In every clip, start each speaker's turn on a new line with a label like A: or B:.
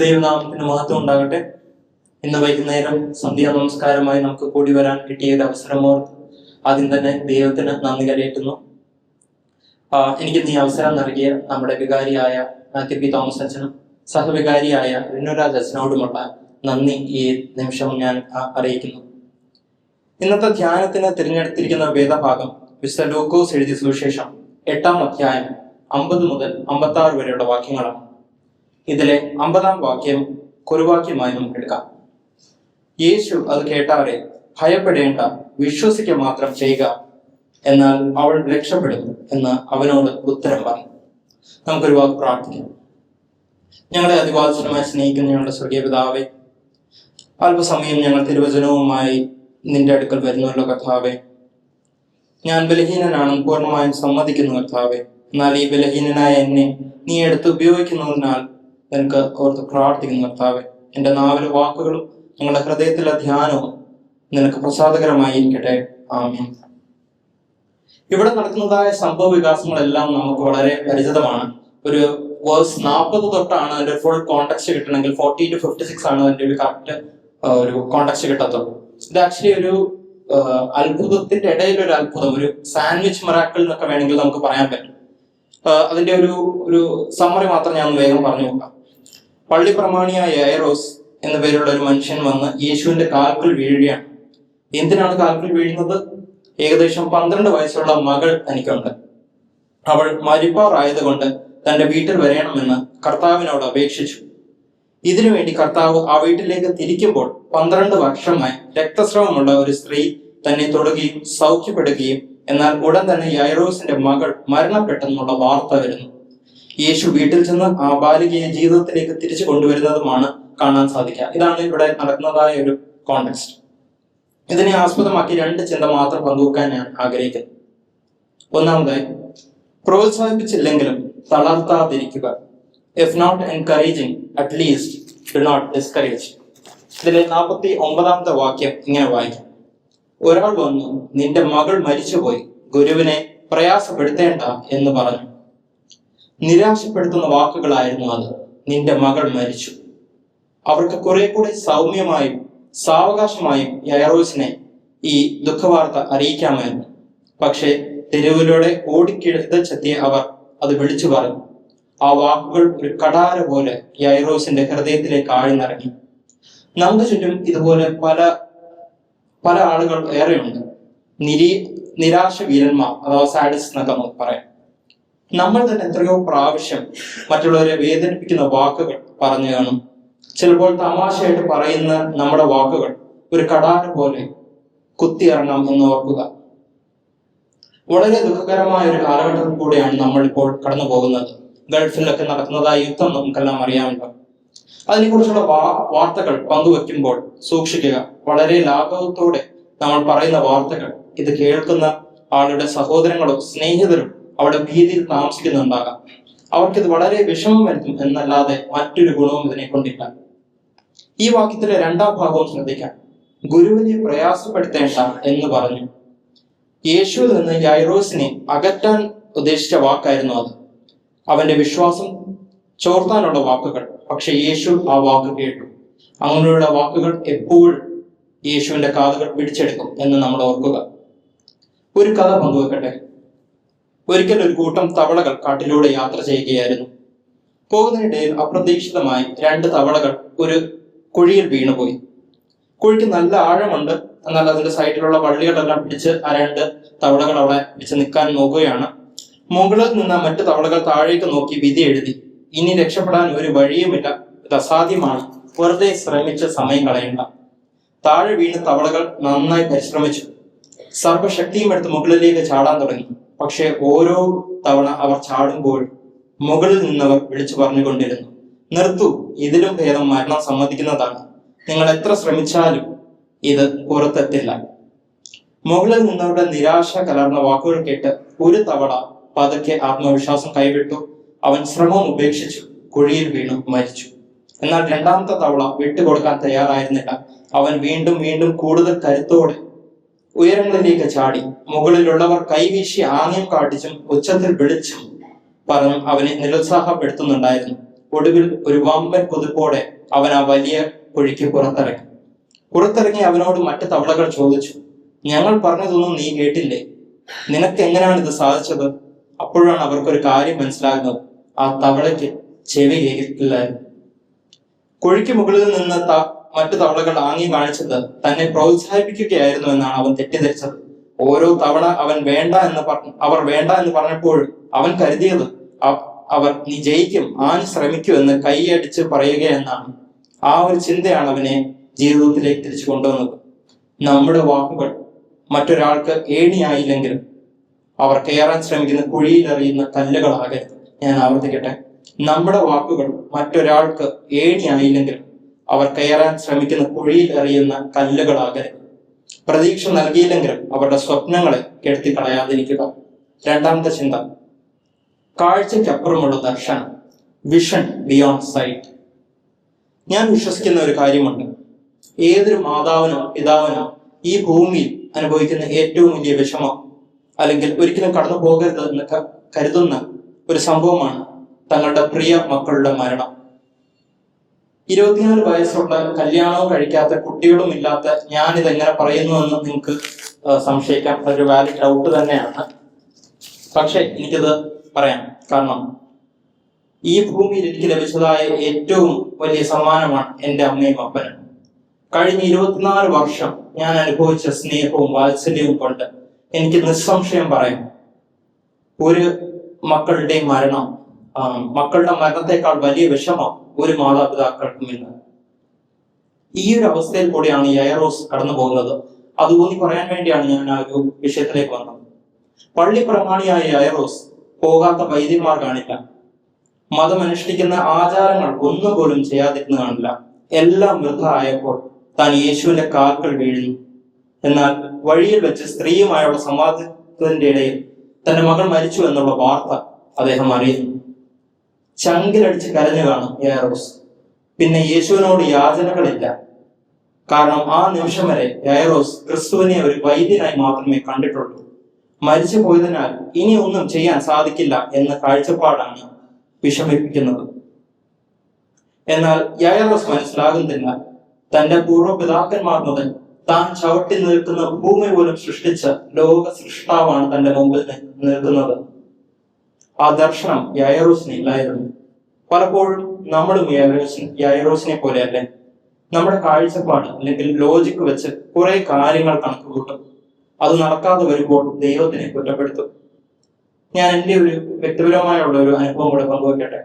A: ദൈവനാമത്തിന് മഹത്വം ഉണ്ടാകട്ടെ. ഇന്ന് വൈകുന്നേരം സന്ധ്യാ നമസ്കാരമായി നമുക്ക് കൂടി വരാൻ കിട്ടിയ ഒരു അവസരമോർത്ത് ആദ്യം തന്നെ ദൈവത്തിന് നന്ദി കരയറ്റുന്നു. എനിക്ക് ഈ അവസരം നൽകിയ നമ്മുടെ വികാരിയായ മാത്യു പി തോമസ് അച്ഛനും സഹവികാരിയായ റിനുരാജ് അച്ഛനോടുമുള്ള നന്ദി ഈ നിമിഷം ഞാൻ അറിയിക്കുന്നു. ഇന്നത്തെ ധ്യാനത്തിന് തിരഞ്ഞെടുത്തിരിക്കുന്ന വേദഭാഗം വിശുദ്ധ ലൂക്കോസ് എഴുതിയ സുവിശേഷം 8-ാം അധ്യായം 50 മുതൽ 56 വരെയുള്ള വാക്യങ്ങളാണ്. ഇതിലെ 50-ാം വാക്യം കുറുവാക്യമായി നമുക്ക് എടുക്കാം. യേശു അത് കേട്ടവരെ, ഭയപ്പെടേണ്ട, വിശ്വസിക്കുക മാത്രം ചെയ്യുക, എന്നാൽ അവൾ രക്ഷപ്പെടും എന്ന് അവനോട് ഉത്തരം പറഞ്ഞു. നമുക്കൊരു വാക്ക് പ്രാർത്ഥിക്കാം. ഞങ്ങളെ അതിവാത്സലമായി സ്നേഹിക്കുന്ന ഞങ്ങളുടെ സ്വർഗീയ പിതാവേ, അല്പസമയം ഞങ്ങൾ തിരുവചനവുമായി നിന്റെ അടുക്കൽ വരുന്നല്ലോ കർത്താവേ. ഞാൻ ബലഹീനനാണെന്ന് പൂർണ്ണമായും സമ്മതിക്കുന്നു കർത്താവേ. എന്നാൽ ഈ ബലഹീനനായ എന്നെ നീ എടുത്ത് ഉപയോഗിക്കുന്നതിനാൽ എനിക്ക് ഓർത്ത് പ്രാർത്ഥിക്കുന്നു കർത്താവേ. എൻ്റെ നാവിലെ വാക്കുകളും ഞങ്ങളുടെ ഹൃദയത്തിലെ ധ്യാനവും നിനക്ക് പ്രസാദകരമായിരിക്കട്ടെ. ആമേൻ. ഇവിടെ നടക്കുന്നതായ സംഭവ വികാസങ്ങളെല്ലാം നമുക്ക് വളരെ പരിചിതമാണ്. ഒരു വേഴ്സ് 40 തൊട്ടാണ് അതിന്റെ ഫുൾ കോണ്ടക്സ്റ്റ് കിട്ടണമെങ്കിൽ 40 to 56 ആണ് അതിന്റെ ഒരു കറക്റ്റ് ഒരു കോണ്ടക്സ്റ്റ് കിട്ടത്തുള്ളൂ. ഇത് ആക്ച്വലി ഒരു അത്ഭുതത്തിന്റെ ഇടയിൽ ഒരു അത്ഭുതം, ഒരു സാൻഡ്വിച്ച് മിറാക്കിൾ എന്നൊക്കെ വേണമെങ്കിൽ നമുക്ക് പറയാൻ പറ്റും. അതിന്റെ ഒരു സമ്മറി മാത്രം ഞാൻ വേഗം പറഞ്ഞു നോക്കാം. പള്ളി പ്രമാണിയായ യൈറോസ് എന്ന പേരുള്ള ഒരു മനുഷ്യൻ വന്ന് യേശുവിന്റെ കാൽക്കൽ വീഴുകയാണ്. എന്തിനാണ് കാൽക്കൽ വീഴുന്നത്? ഏകദേശം 12 വയസ്സുള്ള മകൾ തനിക്കുണ്ട്. അവൾ മരിപ്പാറായതുകൊണ്ട് തന്റെ വീട്ടിൽ വരണമെന്ന് കർത്താവിനോട് അപേക്ഷിച്ചു. ഇതിനുവേണ്ടി കർത്താവ് ആ വീട്ടിലേക്ക് തിരിക്കുമ്പോൾ 12 വർഷമായി രക്തസ്രവമുള്ള ഒരു സ്ത്രീ തന്നെ തൊടുകയും സൗഖ്യപ്പെടുകയും എന്നാൽ ഉടൻ തന്നെ യൈറോസിന്റെ മകൾ മരണപ്പെട്ടെന്നുള്ള വാർത്ത വരുന്നു. യേശു വീട്ടിൽ ചെന്ന് ആ ബാലികയെ ജീവിതത്തിലേക്ക് തിരിച്ചു കൊണ്ടുവരുന്നതുമാണ് കാണാൻ സാധിക്കുക. ഇതാണ് ഇവിടെ നടക്കുന്നതായ ഒരു കോണ്ടെക്സ്റ്റ്. ഇതിനെ ആസ്പദമാക്കി 2 ചിന്ത മാത്രം പങ്കുവെക്കാൻ ഞാൻ ആഗ്രഹിക്കുന്നു. ഒന്നാമതായി, പ്രോത്സാഹിപ്പിച്ചില്ലെങ്കിലും തളർത്താതിരിക്കുക. If not encouraging, at least do not discourage. ഇതിലെ 49-ാമത്തെ വാക്യം ഇങ്ങനെ വായിക്കും: ഒരാൾ വന്നു, നിന്റെ മകൾ മരിച്ചുപോയി, ഗുരുവിനെ പ്രയാസപ്പെടുത്തേണ്ട എന്ന് പറഞ്ഞു. നിരാശപ്പെടുത്തുന്ന വാക്കുകളായിരുന്നു അത്. നിന്റെ മകൾ മരിച്ചു. അവർക്ക് കുറെ കൂടി സൗമ്യമായും സാവകാശമായും യൈറോസിനെ ഈ ദുഃഖവാർത്ത അറിയിക്കാമായിരുന്നു. പക്ഷേ തെരുവിലൂടെ ഓടിക്കിഴച്ചെത്തിയ അവർ അത് വിളിച്ചു പറഞ്ഞു. ആ വാക്കുകൾ ഒരു കടാര പോലെ യൈറോസിന്റെ ഹൃദയത്തിലേക്ക് ആഴ്ന്നിറങ്ങി. നമുക്ക് ചുറ്റും ഇതുപോലെ പല ആളുകൾ ഏറെയുണ്ട്. നിരാശ വീരന്മാർ, അഥവാ സാഡിസ്റ്റ് എന്നൊക്കെ നമുക്ക് പറയാം. നമ്മൾ തന്നെ എത്രയോ പ്രാവശ്യം മറ്റുള്ളവരെ വേദനിപ്പിക്കുന്ന വാക്കുകൾ പറഞ്ഞു കാണും. ചിലപ്പോൾ തമാശയായിട്ട് പറയുന്ന നമ്മുടെ വാക്കുകൾ ഒരു കടാര പോലെ കുത്തിയിറങ്ങാം എന്ന് ഓർക്കുക. വളരെ ദുഃഖകരമായ ഒരു കാലഘട്ടത്തിൽ കൂടെയാണ് നമ്മൾ ഇപ്പോൾ കടന്നു പോകുന്നത്. ഗൾഫിലൊക്കെ നടക്കുന്നതായ യുദ്ധം നമുക്കെല്ലാം അറിയാമല്ലോ. അതിനെക്കുറിച്ചുള്ള വാർത്തകൾ പങ്കുവെക്കുമ്പോൾ സൂക്ഷിക്കുക. വളരെ ലാഘവത്തോടെ നമ്മൾ പറയുന്ന വാർത്തകൾ ഇത് കേൾക്കുന്ന ആളുടെ സഹോദരങ്ങളോ സ്നേഹിതരും അവിടെ ഭീതിയിൽ താമസിക്കുന്നുണ്ടാകാം. അവർക്കിത് വളരെ വിഷമം വരുത്തും എന്നല്ലാതെ മറ്റൊരു ഗുണവും ഇതിനെ കൊണ്ടില്ല. ഈ വാക്യത്തിലെ 2-ാം ഭാഗവും ശ്രദ്ധിക്കാം. ഗുരുവിനെ പ്രയാസപ്പെടുത്തേണ്ട എന്ന് പറഞ്ഞു. യേശുവിൽ നിന്ന് യൈറോസിനെ അകറ്റാൻ ഉദ്ദേശിച്ച വാക്കായിരുന്നു അത്. അവന്റെ വിശ്വാസം ചോർത്താനുള്ള വാക്കുകൾ. പക്ഷെ യേശു ആ വാക്ക് കേട്ടു. അങ്ങനെയുള്ള വാക്കുകൾ എപ്പോഴും യേശുവിന്റെ കാതുകൾ പിടിച്ചെടുക്കും എന്ന് നമ്മൾ ഓർക്കുക. ഒരു കഥ പങ്കുവെക്കട്ടെ. ഒരിക്കൽ ഒരു കൂട്ടം തവളകൾ കാട്ടിലൂടെ യാത്ര ചെയ്യുകയായിരുന്നു. പോകുന്നതിനിടയിൽ അപ്രതീക്ഷിതമായി 2 തവളകൾ ഒരു കുഴിയിൽ വീണുപോയി. കുഴിക്ക് നല്ല ആഴമുണ്ട്. എന്നാൽ അതിന്റെ സൈഡിലുള്ള വള്ളികളെല്ലാം പിടിച്ച് ആ 2 തവളകൾ അവിടെ പിടിച്ച് നിൽക്കാൻ നോക്കുകയാണ്. മുകളിൽ നിന്ന് മറ്റു തവളകൾ താഴേക്ക് നോക്കി വിധി എഴുതി: ഇനി രക്ഷപ്പെടാൻ ഒരു വഴിയുമില്ല, ഇത് അസാധ്യമാണ്, വെറുതെ ശ്രമിച്ച് സമയം കളയണ്ട. താഴെ വീണ് തവളകൾ നന്നായി പരിശ്രമിച്ചു. സർവശക്തിയും എടുത്ത് മുകളിലേക്ക് ചാടാൻ തുടങ്ങി. പക്ഷെ ഓരോ തവണ അവർ ചാടുമ്പോൾ മുകളിൽ നിന്നവർ വിളിച്ചു പറഞ്ഞുകൊണ്ടിരുന്നു: നിർത്തൂ, ഇതിലും ഭേദം മരണം സമ്മതിക്കുന്നതാണ്. നിങ്ങൾ എത്ര ശ്രമിച്ചാലും ഇത് പുറത്തെത്തില്ല. മുകളിൽ നിന്നവരുടെ നിരാശ കലർന്ന വാക്കുകൾ കേട്ട് ഒരു തവള പതുക്കെ ആത്മവിശ്വാസം കൈവിട്ടു. അവൻ ശ്രമം ഉപേക്ഷിച്ചു, കുഴിയിൽ വീണു മരിച്ചു. എന്നാൽ 2-ാമത്തെ തവള വിട്ടുകൊടുക്കാൻ തയ്യാറായിരുന്നില്ല. അവൻ വീണ്ടും വീണ്ടും കൂടുതൽ കരുത്തോടെ ഉയരങ്ങളിലേക്ക് ചാടി. മുകളിലുള്ളവർ കൈവീശി ആംഗ്യം കാട്ടിച്ചും ഉച്ചത്തിൽ വിളിച്ചും പറഞ്ഞു അവനെ നിരുത്സാഹപ്പെടുത്തുന്നുണ്ടായിരുന്നു. ഒടുവിൽ ഒരു വമ്പൻ കുതിപ്പോടെ അവൻ ആ വലിയ കുഴിക്ക് പുറത്തിറങ്ങി അവനോട് മറ്റു തവളകൾ ചോദിച്ചു, ഞങ്ങൾ പറഞ്ഞതൊന്നും നീ കേട്ടില്ലേ? നിനക്ക് എങ്ങനെയാണ് ഇത് സാധിച്ചത്? അപ്പോഴാണ് അവർക്കൊരു കാര്യം മനസ്സിലാകുന്നത്. ആ തവളയ്ക്ക് ചെവി കേൾക്കില്ലായിരുന്നു. കുഴിക്ക് മുകളിൽ നിന്ന് മറ്റു തവളകൾ ആംഗ്യം കാണിച്ചത് തന്നെ പ്രോത്സാഹിപ്പിക്കുകയായിരുന്നു എന്നാണ് അവൻ തെറ്റിദ്ധരിച്ചത്. ഓരോ തവണ അവർ വേണ്ട എന്ന് പറഞ്ഞപ്പോഴും അവൻ കരുതിയത് അവർ നീ ജയിക്കും, ആഞ്ഞ് ശ്രമിക്കൂ എന്ന് കൈയടിച്ച് പറയുകയെന്നാണ്. ആ ഒരു ചിന്തയാണ് അവനെ ജീവിതത്തിലേക്ക് തിരിച്ചു കൊണ്ടുവന്നത്. നമ്മുടെ വാക്കുകൾ മറ്റൊരാൾക്ക് ഏണിയായില്ലെങ്കിലും അവർ കയറാൻ ശ്രമിക്കുന്ന കുഴിയിൽ എറിയുന്ന കല്ലുകളാകരുത്. ഞാൻ ആവർത്തിക്കട്ടെ, നമ്മുടെ വാക്കുകൾ മറ്റൊരാൾക്ക് ഏണിയായില്ലെങ്കിലും അവർ കയറാൻ ശ്രമിക്കുന്ന കുഴിയിൽ എറിയുന്ന കല്ലുകളാകരുത്. പ്രതീക്ഷ നൽകിയില്ലെങ്കിലും അവരുടെ സ്വപ്നങ്ങളെ കെടുത്തി കളയാതിരിക്കുക. രണ്ടാമത്തെ ചിന്ത, കാഴ്ചയ്ക്കപ്പുറമുള്ള ദർശനം, വിഷൻ ബിയോണ്ട് സൈറ്റ്. ഞാൻ വിശ്വസിക്കുന്ന ഒരു കാര്യമുണ്ട്. ഏതൊരു മാതാവിനോ പിതാവിനോ ഈ ഭൂമിയിൽ അനുഭവിക്കുന്ന ഏറ്റവും വലിയ വിഷമം അല്ലെങ്കിൽ ഒരിക്കലും കടന്നു പോകരുത് എന്ന് കരുതുന്ന ഒരു സംഭവമാണ് തങ്ങളുടെ പ്രിയ മക്കളുടെ മരണം. 24 വയസ്സുള്ള കല്യാണവും കഴിക്കാത്ത കുട്ടികളും ഇല്ലാത്ത ഞാനിത് എങ്ങനെ പറയുന്നു എന്ന് നിങ്ങൾക്ക് സംശയിക്കാം. അതൊരു വാലിഡ് ഡൗട്ട് തന്നെയാണ്. പക്ഷെ എനിക്കത് പറയാം. കാരണം ഈ ഭൂമിയിൽ എനിക്ക് ലഭിച്ചതായ ഏറ്റവും വലിയ സമ്മാനമാണ് എൻ്റെ അമ്മയും അപ്പനും. കഴിഞ്ഞ 24 വർഷം ഞാൻ അനുഭവിച്ച സ്നേഹവും വാത്സല്യവും കൊണ്ട് എനിക്ക് നിസ്സംശയം പറയാം, ഒരു മക്കളുടെ മരണത്തെക്കാൾ വലിയ വിഷമം ഒരു മാതാപിതാക്കൾക്കുമില്ല. ഈ ഒരു അവസ്ഥയിൽ കൂടിയാണ് യൈറോസ് കടന്നു പോകുന്നത്. അത് ഊന്നി പറയാൻ വേണ്ടിയാണ് ഞാൻ ആ ഒരു വിഷയത്തിലേക്ക് വന്നത്. പള്ളി പ്രമാണിയായ യൈറോസ് പോകാത്ത വൈദ്യന്മാർ കാണില്ല, മതമനുഷ്ഠിക്കുന്ന ആചാരങ്ങൾ ഒന്നുപോലും ചെയ്യാതിരുന്ന് കാണില്ല. എല്ലാം വൃഥ ആയപ്പോൾ താൻ യേശുവിന്റെ കാൽക്കൽ വീഴുന്നു. എന്നാൽ വഴിയിൽ വെച്ച് സ്ത്രീയുമായുള്ള സംവാദത്തിന്റെ ഇടയിൽ തന്റെ മകൾ മരിച്ചു എന്നുള്ള വാർത്ത അദ്ദേഹം അറിയുന്നു. ചങ്കിലടിച്ച് കരഞ്ഞു കാണും യൈറോസ്. പിന്നെ യേശുവിനോട് യാചനകളില്ല. കാരണം ആ നിമിഷം വരെ യൈറോസ് ക്രിസ്തുവിനെ ഒരു വൈദ്യനായി മാത്രമേ കണ്ടിട്ടുള്ളൂ. മരിച്ചു പോയതിനാൽ ഇനി ഒന്നും ചെയ്യാൻ സാധിക്കില്ല എന്ന കാഴ്ചപ്പാടാണ് വിഷമിപ്പിക്കുന്നത്. എന്നാൽ യൈറോസ് മനസ്സിലാകുന്നില്ല, തന്റെ പൂർവ്വപിതാക്കന്മാർ മുതൽ താൻ ചവിട്ടി നിൽക്കുന്ന ഭൂമി പോലും സൃഷ്ടിച്ച ലോക സൃഷ്ടാവാണ് തന്റെ മുമ്പിൽ നിൽക്കുന്നത്. ആ ദർശനം യൈറോസിന് ഇല്ലായിരുന്നു. പലപ്പോഴും നമ്മളും യൈറോസിനെ പോലെയല്ലേ? നമ്മുടെ കാഴ്ചപ്പാട് അല്ലെങ്കിൽ ലോജിക്ക് വെച്ച് കുറെ കാര്യങ്ങൾ കണക്ക് കൂട്ടും. അത് നടക്കാതെ വരുമ്പോൾ ദൈവത്തിനെ കുറ്റപ്പെടുത്തും. ഞാൻ എൻ്റെ ഒരു വ്യക്തിപരമായുള്ള ഒരു അനുഭവം കൂടെ പങ്കുവയ്ക്കട്ടെ.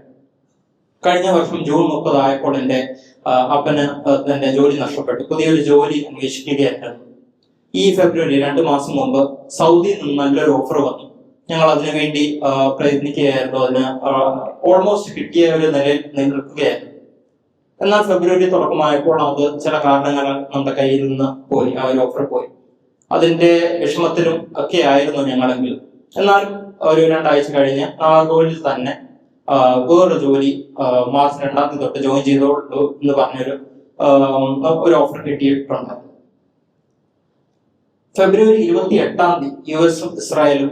A: കഴിഞ്ഞ വർഷം ജൂൺ 30 ആയപ്പോൾ എൻ്റെ അപ്പന് തന്റെ ജോലി നഷ്ടപ്പെട്ടു. പുതിയൊരു ജോലി അന്വേഷിക്കുകയായിരുന്നു. ഈ ഫെബ്രുവരി 2 മാസം മുമ്പ് സൗദിയിൽ നിന്ന് നല്ലൊരു ഓഫർ വന്നു. ഞങ്ങൾ അതിനുവേണ്ടി പ്രയത്നിക്കുകയായിരുന്നു. അതിന് ഓൾമോസ്റ്റ് കിട്ടിയ ഒരു നിലയിൽ നിൽക്കുകയായിരുന്നു. എന്നാൽ ഫെബ്രുവരി തുടക്കമായപ്പോൾ അത് ചില കാരണങ്ങളാൽ നമ്മുടെ കയ്യിൽ നിന്ന് പോയി, ആ ഒരു ഓഫർ പോയി. അതിന്റെ വിഷമത്തിലും ഒക്കെ ആയിരുന്നു ഞങ്ങളെങ്കിൽ. എന്നാൽ ഒരു 2 ആഴ്ച കഴിഞ്ഞ് നാഗോളിൽ തന്നെ വേറൊരു ജോലി മാർച്ച് 2 തൊട്ട് ജോയിൻ ചെയ്തോളൂ എന്ന് പറഞ്ഞൊരു ഓഫർ കിട്ടിയിട്ടുണ്ട്. ഫെബ്രുവരി 28 യുഎസും ഇസ്രായേലും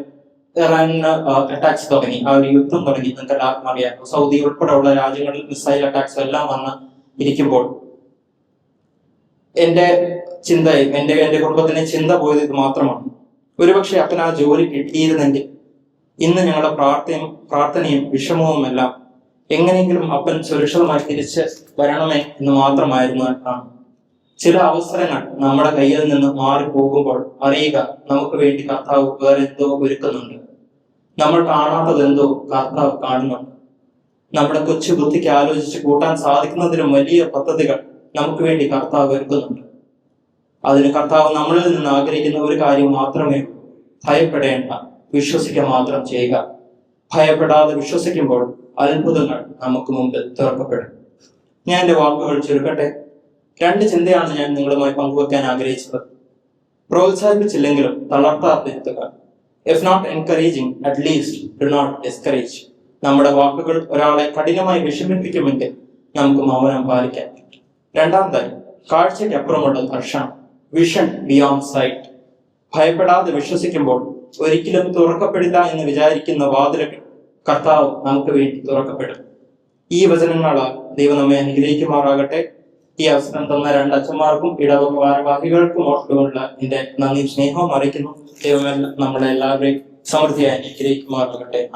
A: ഇറാനിന് അറ്റാക്സ് തുടങ്ങി. ആ ഒരു യുദ്ധം തുടങ്ങി. നിങ്ങൾക്ക് എല്ലാവർക്കും അറിയാം. സൗദി ഉൾപ്പെടെയുള്ള രാജ്യങ്ങളിൽ മിസൈൽ അറ്റാക്സ് എല്ലാം വന്ന് ഇരിക്കുമ്പോൾ എന്റെ ചിന്തയും എന്റെ കുടുംബത്തിന്റെ ചിന്ത പോയത് ഇത് മാത്രമാണ്. ഒരുപക്ഷെ അപ്പൻ ആ ജോലി കിട്ടിയിരുന്നെങ്കിൽ ഇന്ന് ഞങ്ങളുടെ പ്രാർത്ഥനയും വിഷമവും എല്ലാം എങ്ങനെയെങ്കിലും അപ്പൻ സുരക്ഷിതമായി തിരിച്ച് വരണമേ എന്ന് മാത്രമായിരുന്നു. ചില അവസരങ്ങൾ നമ്മുടെ കയ്യിൽ നിന്ന് മാറിപ്പോകുമ്പോൾ അറിയുക, നമുക്ക് വേണ്ടി കർത്താവ് വേറെ എന്തോ ഒരുക്കുന്നുണ്ട്. നമ്മൾ കാണാത്തത് എന്തോ കർത്താവ് കാണുന്നുണ്ട്. നമ്മുടെ കൊച്ചു ബുദ്ധിക്ക് ആലോചിച്ച് കൂട്ടാൻ സാധിക്കുന്നതിലും വലിയ പദ്ധതികൾ നമുക്ക് വേണ്ടി കർത്താവ് ഒരുക്കുന്നുണ്ട്. അതിന് കർത്താവ് നമ്മളിൽ നിന്ന് ആഗ്രഹിക്കുന്ന ഒരു കാര്യം മാത്രമേ ഉള്ളൂ: ഭയപ്പെടേണ്ട, വിശ്വസിക്കുക മാത്രം ചെയ്യുക. ഭയപ്പെടാതെ വിശ്വസിക്കുമ്പോൾ അത്ഭുതങ്ങൾ നമുക്ക് മുമ്പിൽ തുറക്കപ്പെടും. ഞാൻ എൻ്റെ വാക്കുകൾ ചുരുക്കട്ടെ. 2 ചിന്തയാണ് ഞാൻ നിങ്ങളുമായി പങ്കുവെക്കാൻ ആഗ്രഹിച്ചത്. പ്രോത്സാഹിപ്പിച്ചില്ലെങ്കിലും തളർത്താതിരുത്തുക. If not encouraging, at least do not discourage. നമ്മുടെ വാക്കുകൾ ഒരാളെ കഠിനമായി വിഷമിപ്പിക്കുമെങ്കിൽ നമുക്ക് മൗനം പാലിക്കാം. രണ്ടാമതായി, കാഴ്ചയ്ക്കപ്പുറമുള്ള ദർശനം, വിഷൻ ബിയോണ്ട് സൈറ്റ്. ഭയപ്പെടാതെ വിശ്വസിക്കുമ്പോൾ ഒരിക്കലും തുറക്കപ്പെടില്ല എന്ന് വിചാരിക്കുന്ന വാതിലുകൾ കർത്താവ് നമുക്ക് വേണ്ടി തുറക്കപ്പെടും. ഈ വചനങ്ങളാൽ ദൈവം നമ്മെ അനുഗ്രഹിക്കുമാറാകട്ടെ. ഈ അവസരം തന്ന രണ്ട് അച്ഛന്മാർക്കും ഇടവക ഭാരവാഹികൾക്കും ഓർത്തുകൊണ്ട് എന്റെ നന്ദി സ്നേഹവും അറിയിക്കുന്നു. ദൈവം നമ്മളെ എല്ലാവരെയും സമൃദ്ധിയായി അനുഗ്രഹിക്കുമാറാകട്ടെ.